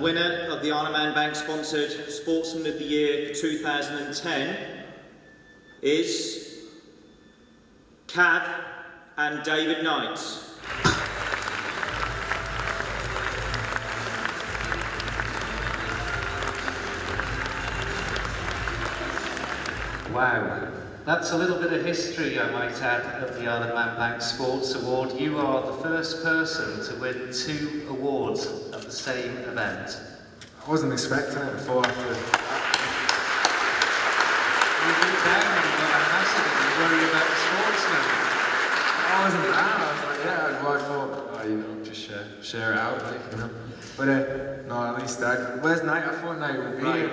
winner of the IoM Bank sponsored Sportsman of the Year for 2010 is Cav and David Knight. Wow, that's a little bit of history, I might add, of the IoM Bank Sports Award. You are the first person to win 2 awards at the same event. I wasn't expecting it before. You looked down and you got ambassador, you worry about the Sportsman. I wasn't down, I was like, yeah, well, I thought, just share it out, But no, at least where's Knight? I thought Knight would be here.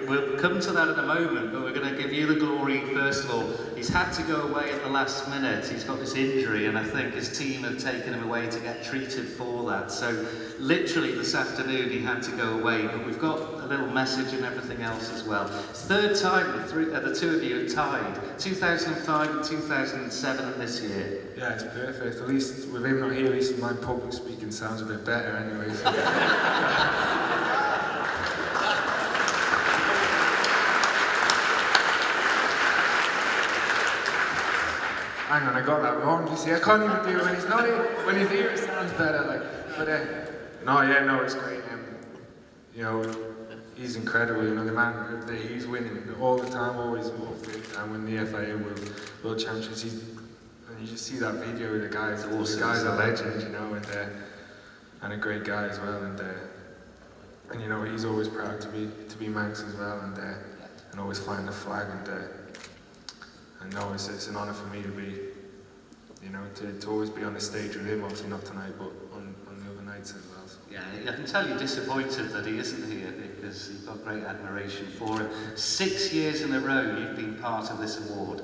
We'll come to that in a moment, but we're going to give you the glory first of all. He's had to go away at the last minute. He's got this injury, and I think his team have taken him away to get treated for that. So literally this afternoon he had to go away, but we've got a little message and everything else as well. Third time the two of you have tied, 2005 and 2007 and this year. Yeah, it's perfect. At least with him not here, at least my public speaking sounds a bit better anyway. So. Hang on, I got that wrong. You see, I can't even do it when he's not here. When he's here, it sounds better. No, it's great. He's incredible. The man that he's winning all the time, always and win the FIA World Championships. And you just see that video with the guys. The guy's a legend, and a great guy as well. And he's always proud to be Manx as well, and always flying the flag. And no, it's an honour for me to be, to always be on the stage with him. Obviously not tonight, but on the other nights as well. So. Yeah, I can tell you're disappointed that he isn't here because you've got great admiration for him. 6 years in a row you've been part of this award.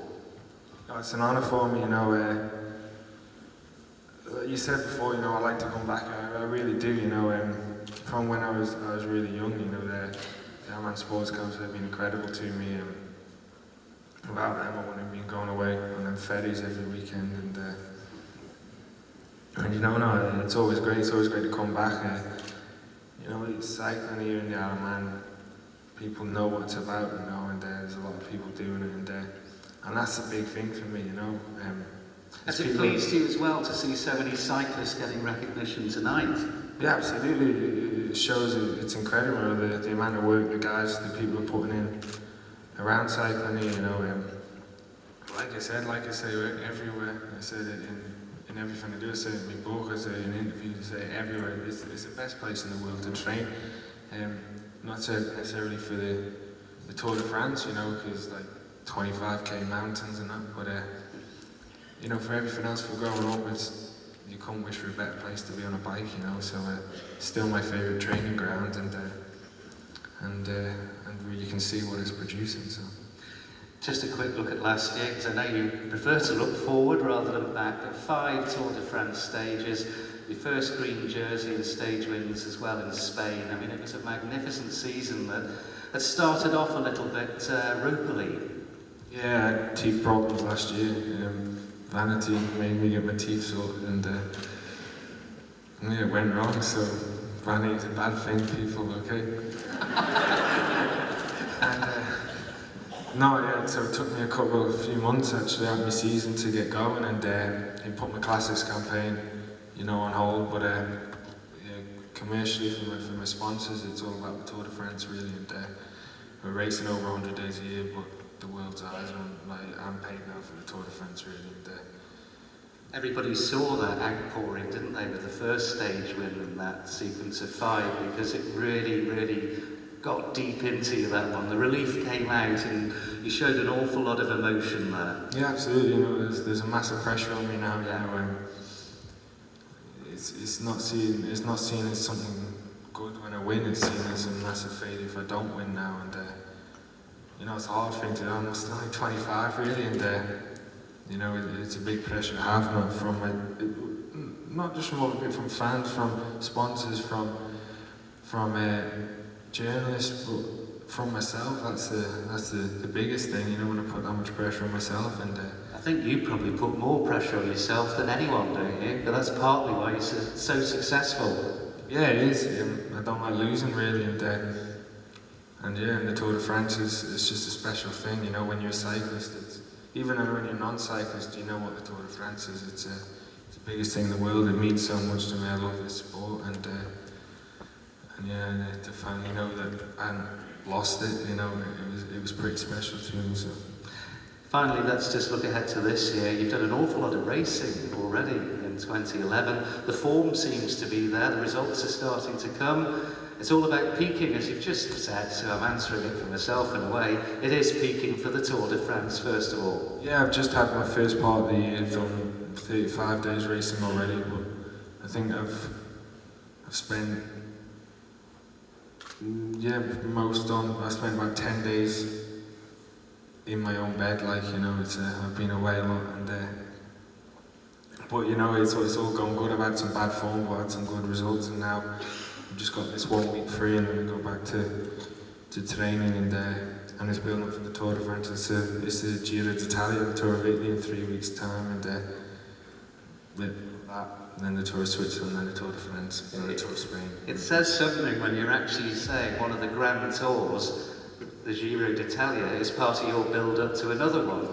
No, it's an honour for me, you said before, I like to come back. I really do, from when I was really young, the IoM Sports Council have been incredible to me. Without them, I wouldn't have been going away on them ferries every weekend, and it's always great. It's always great to come back. Cycling here in the IoM, people know what it's about, and there's a lot of people doing it, and that's a big thing for me, Has it pleased you as well to see so many cyclists getting recognition tonight? Yeah, absolutely. It shows it's incredible the amount of work the people are putting in around cycling here, like I say, everywhere. I said it in everything I do. I say it in my book, I say it in interviews, I say it everywhere. It's the best place in the world to train. Not necessarily for the Tour de France, because like 25k mountains and that, but for everything else for growing up, you couldn't wish for a better place to be on a bike, so it's still my favourite training ground, and you can see what it's producing. So. Just a quick look at last year, because I know you prefer to look forward rather than back, but 5 Tour de France stages, your first green jersey and stage wins as well in Spain. I mean, it was a magnificent season that started off a little bit ropily. Yeah, I had teeth problems last year. Vanity made me get my teeth sorted, and it went wrong, so vanity is a bad thing, people, okay? So it took me a few months actually out of my season to get going, and he put my classics campaign, on hold, but commercially for my sponsors, it's all about the Tour de France really, and we're racing over 100 days a year, but the world's eyes are on, I'm paid now for the Tour de France really, and everybody saw that outpouring, didn't they, with the first stage win in that sequence of 5, because it really got deep into you, that one. The relief came out and you showed an awful lot of emotion there. Yeah, absolutely. There's a massive pressure on me now. It's not seen as something good when I win. It's seen as a massive failure if I don't win now. And it's a hard thing to do. I'm still only 25 really, and it's a big pressure to have not just from other people, from fans, from sponsors, from journalists, but from myself. That's the biggest thing, when I put that much pressure on myself. And I think you probably put more pressure on yourself than anyone, don't you? But that's partly why you're so successful. Yeah, it is. I don't like losing really, and yeah, and the Tour de France is just a special thing, you know, when you're a cyclist. Even when you're non-cyclist, you know what the Tour de France is. It's the biggest thing in the world. It means so much to me. I love this sport, and yeah, and to finally know that I hadn't lost it, you know, it was pretty special to me. So. Finally, let's just look ahead to this year. You've done an awful lot of racing already in 2011. The form seems to be there, the results are starting to come. It's all about peaking, as you've just said, so I'm answering it for myself in a way. It is peaking for the Tour de France, first of all. Yeah, I've just had my first part of the year, done 35 days racing already, but I think I've spent, I spent about 10 days in my own bed, like, you know, I've been away a lot, and but you know, it's all gone good. I've had some bad form, but I had some good results, and now I've just got this 1 week free, and then I go back to training, and it's building up for the Tour de France. It's the Giro d'Italia, the Tour of Italy in 3 weeks' time, and with that, and then the Tour of Switzerland, and then the Tour de France, and then the Tour of Spain. It says something when you're actually saying one of the Grand Tours, the Giro d'Italia, is part of your build-up to another one.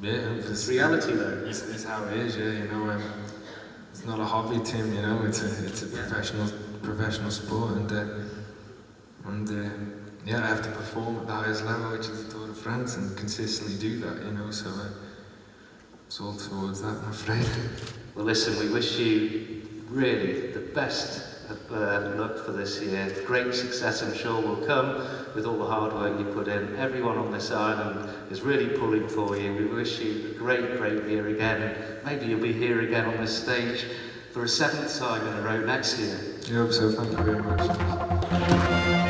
Yeah, it's reality though. It's how it is, yeah, you know. It's not a hobby, Tim, you know. It's a professional sport, and yeah, I have to perform at the highest level, which is the Tour de France, and consistently do that, you know. So it's all towards that, I'm afraid. Well, listen, we wish you really the best of luck for this year. Great success, I'm sure, will come with all the hard work you put in. Everyone on this island is really pulling for you. We wish you a great, great year again. Maybe you'll be here again on this stage for a 7th time in a row next year. I hope so. Thank you very much.